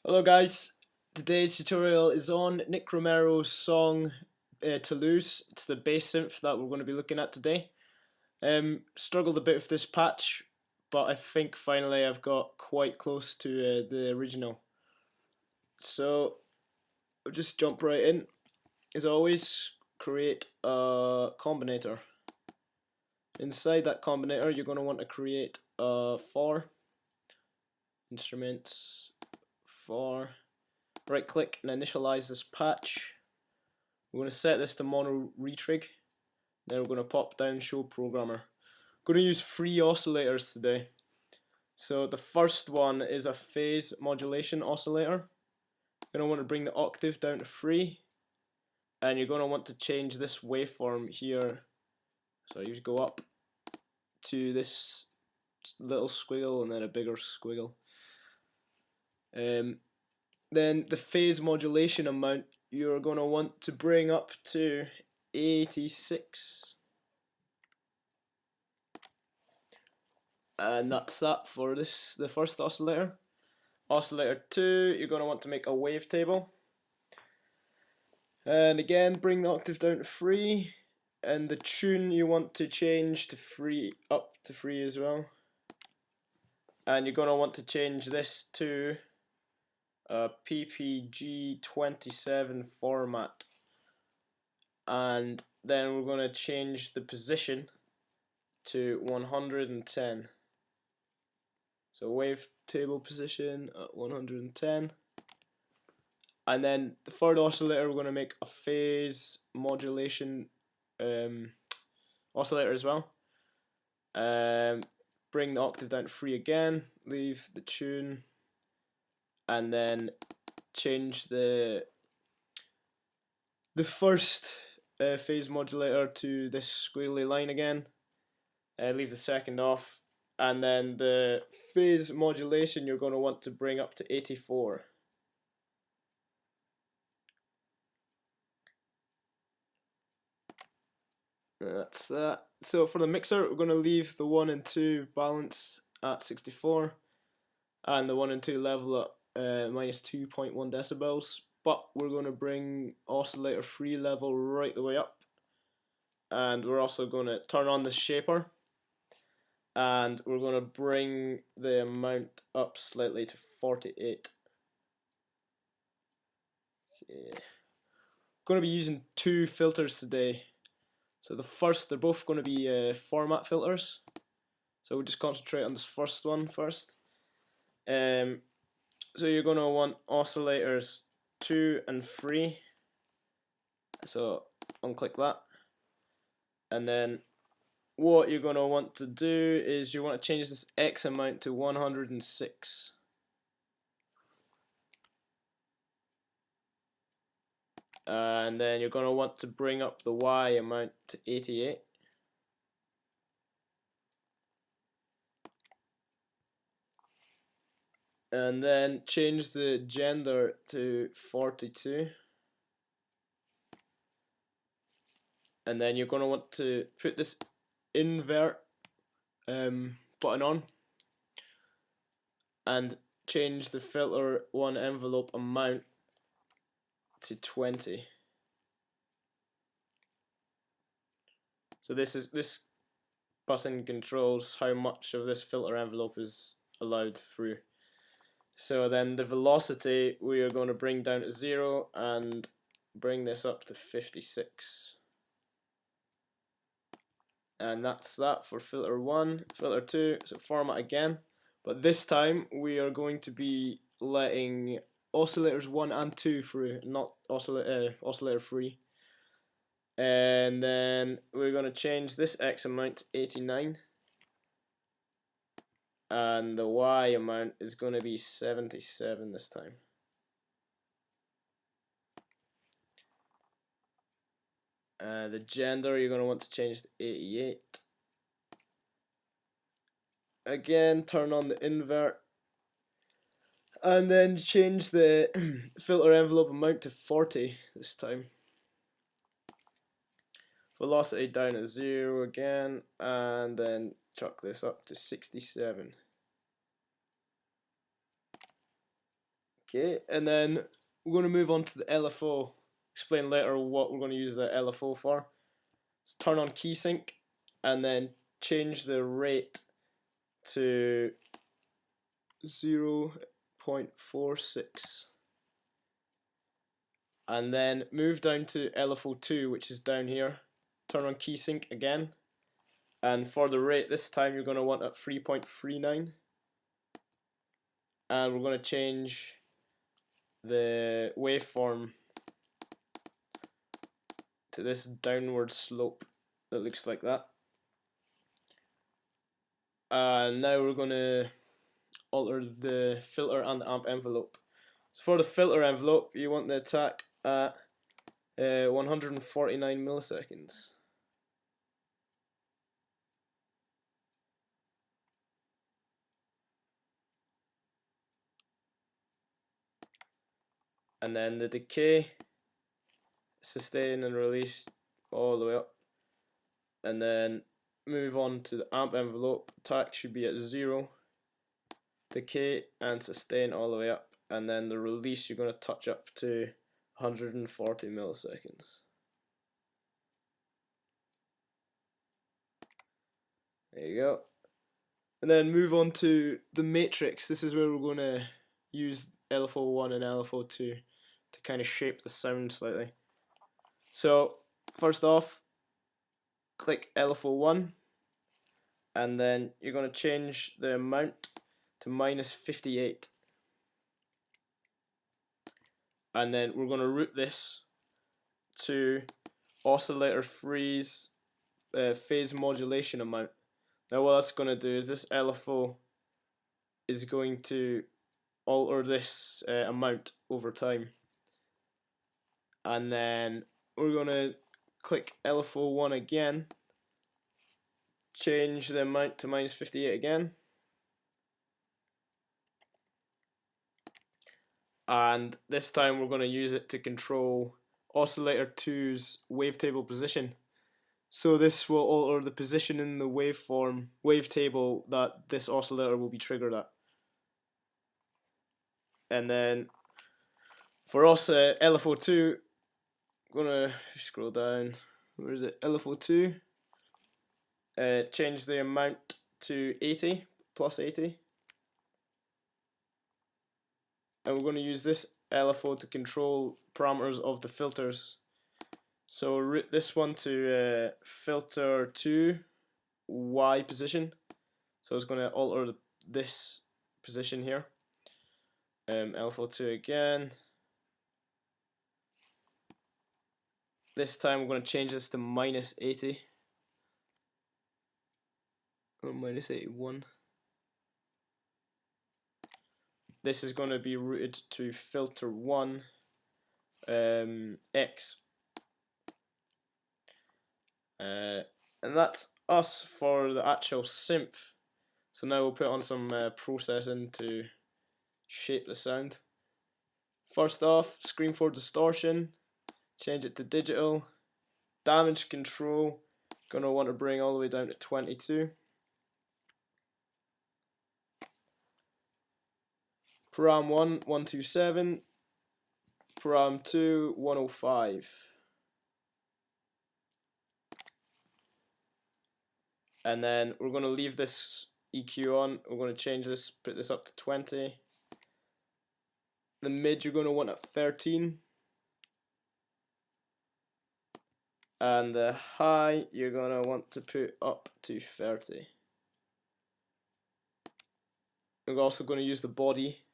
Hello guys, today's tutorial is on Nicky Romero's song Toulouse. It's the bass synth that we're going to be looking at today. Struggled a bit with this patch, but I think finally I've got quite close to the original. So I'll just jump right in. As always, create a combinator. Inside that combinator you're going to want to create a for instruments for. Right click and initialize this patch. We're going to set this to mono retrig. Then we're going to pop down show programmer. Going to use 3 oscillators today. So the first one is a phase modulation oscillator. You're going to want to bring the octave down to 3, and you're going to want to change this waveform here. So you just go up to this little squiggle and then a bigger squiggle. Then the phase modulation amount you're going to want to bring up to 86. And that's that for the first oscillator. Oscillator 2, you're going to want to make a wavetable. And again, bring the octave down to 3. And the tune you want to change to 3, up to 3 as well. And you're going to want to change this to a PPG 27 format, and then we're going to change the position to 110. So wavetable position at 110, and then the third oscillator we're going to make a phase modulation oscillator as well. Bring the octave down to 3 again, leave the tune, and then change the first phase modulator to this squiggly line again. Leave the second off, and then the phase modulation you're going to want to bring up to 84. That's that. So for the mixer, we're going to leave the 1 and 2 balance at 64, and the 1 and 2 level at minus 2.1 decibels, but we're going to bring oscillator 3 level right the way up, and we're also going to turn on the shaper, and we're going to bring the amount up slightly to 48. Okay. Going to be using 2 filters today. So the first, they're both going to be format filters, so we'll just concentrate on this first one first. So you're going to want oscillators 2 and 3. So unclick that. And then what you're going to want to do is you want to change this X amount to 106. And then you're going to want to bring up the Y amount to 88. And then change the gender to 42. And then you're going to want to put this invert button on and change the filter 1 envelope amount to 20. So this button controls how much of this filter envelope is allowed through. So then the velocity we are going to bring down to 0 and bring this up to 56. And that's that for filter 1. Filter 2, so format again, but this time we are going to be letting oscillators 1 and 2 through, not oscillator 3. And then we're going to change this X amount to 89. And the Y amount is going to be 77 this time. The gender you're going to want to change to 88. Again, turn on the invert. And then change the filter envelope amount to 40 this time. Velocity down to 0 again, and then chuck this up to 67. Okay, and then we're going to move on to the LFO. Explain later what we're going to use the LFO for. Let's turn on key sync and then change the rate to 0.46. And then move down to LFO2, which is down here. Turn on key sync again. And for the rate, this time you're going to want at 3.39. And we're going to change the waveform to this downward slope that looks like that. And now we're going to alter the filter and the amp envelope. So for the filter envelope, you want the attack at 149 milliseconds. And then the decay, sustain and release all the way up. And then move on to the amp envelope. Attack should be at 0. Decay and sustain all the way up. And then the release you're going to touch up to 140 milliseconds. There you go. And then move on to the matrix. This is where we're going to use LFO1 and LFO2 to kind of shape the sound slightly. So first off, click LFO1 and then you're going to change the amount to -58. And then we're going to route this to oscillator phase modulation amount. Now what that's going to do is this LFO is going to alter this amount over time. And then we're going to click LFO1 again, change the amount to -58 again, and this time we're going to use it to control oscillator 2's wavetable position. So this will alter the position in the wavetable that this oscillator will be triggered at. And then for us, LFO2, I'm gonna scroll down. Where is it? LFO2. Change the amount to 80, +80. And we're going to use this LFO to control parameters of the filters. So route this one to filter 2 Y position. So it's going to alter this position here. LFO2 again. This time we're going to change this to -80 or -81. This is going to be routed to filter 1 X. And that's us for the actual synth. So now we'll put on some processing to shape the sound. First off, screen for distortion, change it to digital. Damage control, gonna want to bring all the way down to 22. Param 1, 127. Param 2, 105. And then we're going to leave this EQ on. We're going to change this, put this up to 20. The mid you're going to want at 13. And the high you're going to want to put up to 30. We're also going to use the body.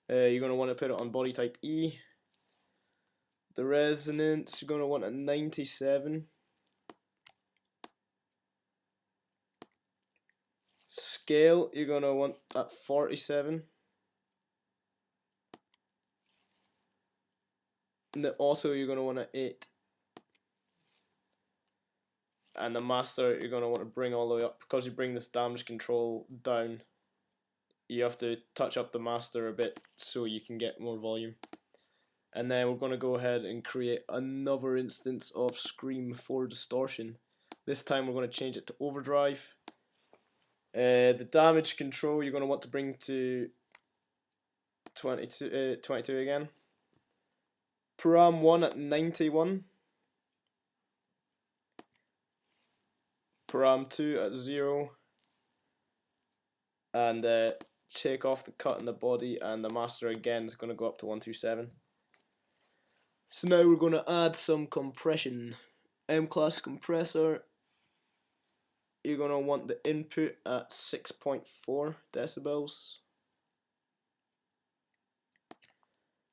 You're going to want to put it on body type E. The resonance you're going to want at 97. Scale you're going to want at 47. And the auto you're going to want at 8. And the master you're going to want to bring all the way up. Because you bring this damage control down, you have to touch up the master a bit so you can get more volume. And then we're going to go ahead and create another instance of Scream for Distortion. This time we're going to change it to overdrive. The damage control you're going to want to bring to 22 again. Param 1 at 91. Param 2 at 0. And take off the cut in the body, and the master again is going to go up to 127. So now we're going to add some compression. M-class compressor. You're going to want the input at 6.4 decibels.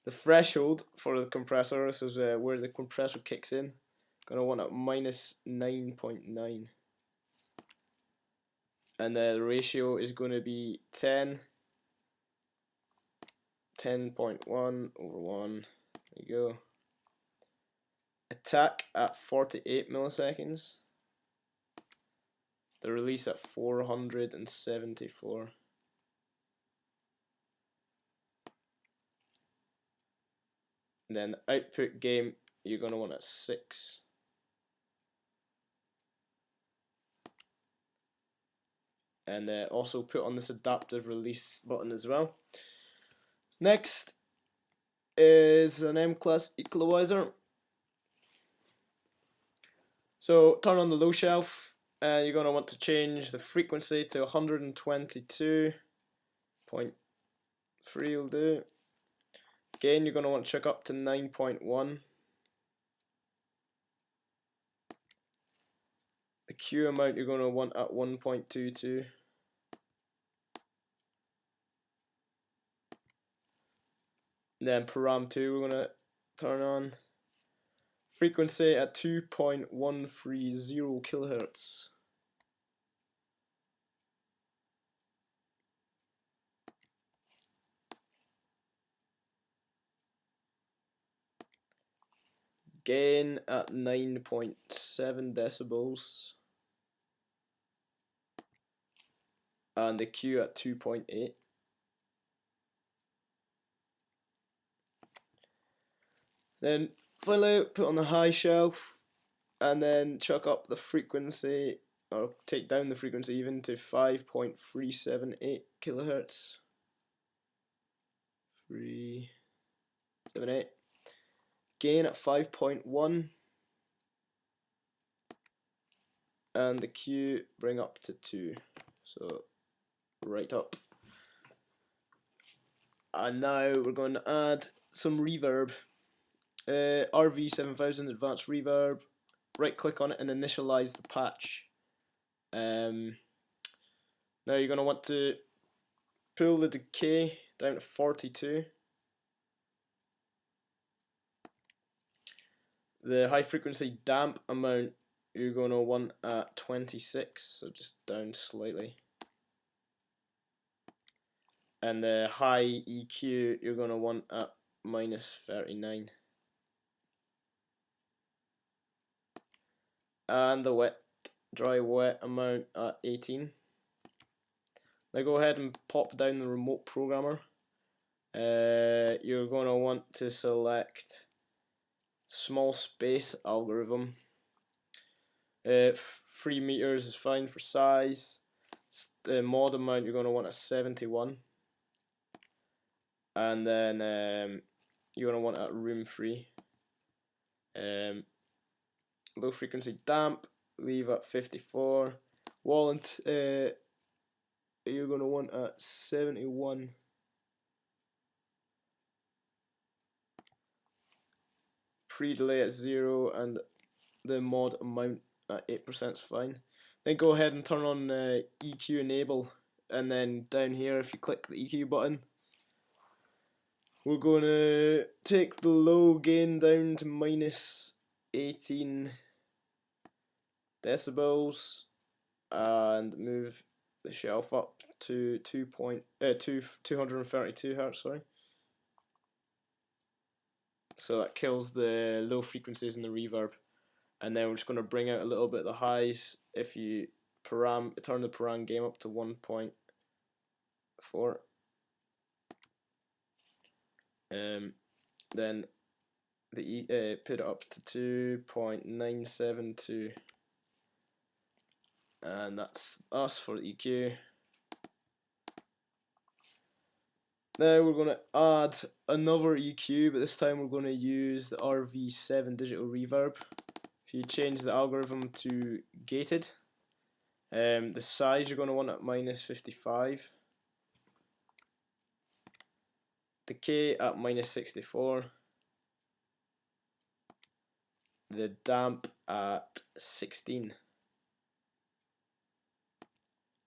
The threshold for the compressor, this is where the compressor kicks in, going to want at minus 9.9. And the ratio is going to be 10.1 over 1. There you go. Attack at 48 milliseconds. The release at 474. And then output gain, you're going to want at 6. And also put on this adaptive release button as well. Next is an M-class equalizer. So turn on the low shelf, and you're going to want to change the frequency to 122.3 will do. Gain, you're going to want to check up to 9.1. The Q amount you're going to want at 1.22. Then param 2 we're going to turn on. Frequency at 2.130 kilohertz. Gain at 9.7 decibels. And the Q at 2.8. Then finally put on the high shelf, and then chuck up the frequency, or take down the frequency even to 5.378 kilohertz. 378. Gain at 5.1. And the Q bring up to 2. So right up. And now we're going to add some reverb. RV7000 advanced reverb. Right click on it and initialize the patch. Now you're going to want to pull the decay down to 42. The high frequency damp amount you're going to want at 26, so just down slightly. And the high EQ you're going to want at minus 39. And the dry wet amount at 18. Now go ahead and pop down the remote programmer. You're going to want to select small space algorithm. 3 meters is fine for size. The mod amount you're going to want at 71. And then you're going to want at room free. Low frequency damp, leave at 54. Wallant, you're going to want at 71. Pre-delay at 0, and the mod amount at 8% is fine. Then go ahead and turn on EQ enable, and then down here if you click the EQ button, we're going to take the low gain down to minus 18 decibels and move the shelf up to 232 hertz, sorry. So that kills the low frequencies and the reverb. And then we're just going to bring out a little bit of the highs. If you turn the param gain up to 1.4. Then put it up to 2.972. And that's us for the EQ. Now we're going to add another EQ, but this time we're going to use the RV7 digital reverb. If you change the algorithm to gated, the size you're going to want at -55, decay at -64, the damp at 16,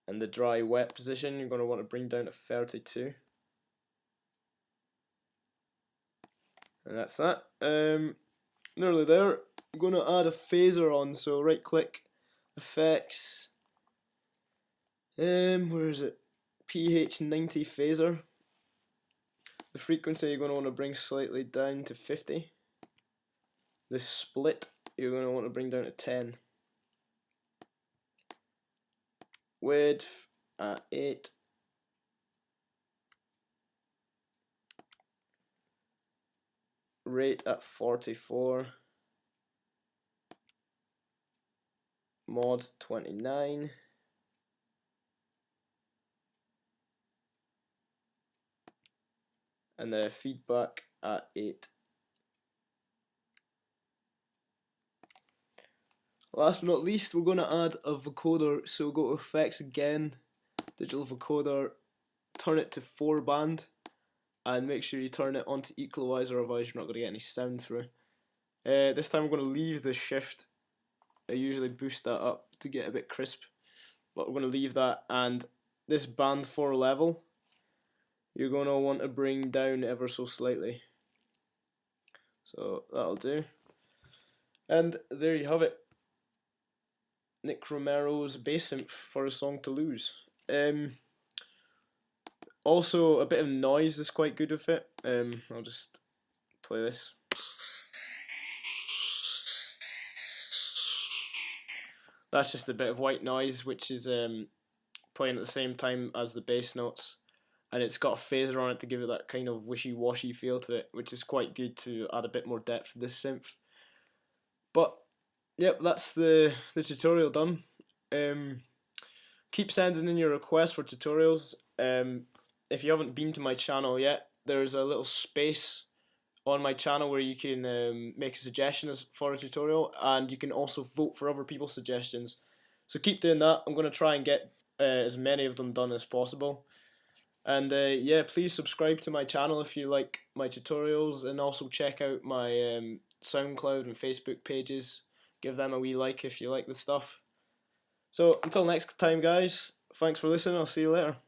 and the dry wet position you're going to want to bring down to 32. And that's that. Nearly there. I'm going to add a phaser on, so right click, effects, where is it? PH90 phaser. The frequency you're going to want to bring slightly down to 50. The split you're going to want to bring down to 10. Width at 8. Rate at 44. Mod 29. And the feedback at 8. Last but not least, we're going to add a vocoder, so go to effects again, digital vocoder, turn it to 4-band, and make sure you turn it onto Equalizer, otherwise you're not going to get any sound through. This time we're going to leave the shift. I usually boost that up to get a bit crisp, but we're going to leave that, and this band 4 level you're going to want to bring down ever so slightly. So that'll do. And there you have it. Nick Romero's bass synth for his song Toulouse. Also, a bit of noise is quite good with it. I'll just play this. That's just a bit of white noise, which is playing at the same time as the bass notes, and it's got a phaser on it to give it that kind of wishy-washy feel to it, which is quite good to add a bit more depth to this synth. But yep, that's the tutorial done. Keep sending in your requests for tutorials. If you haven't been to my channel yet, there's a little space on my channel where you can make a suggestion for a tutorial, and you can also vote for other people's suggestions. So keep doing that. I'm going to try and get as many of them done as possible. And yeah, please subscribe to my channel if you like my tutorials, and also check out my SoundCloud and Facebook pages. Give them a wee like if you like the stuff. So until next time, guys, thanks for listening. I'll see you later.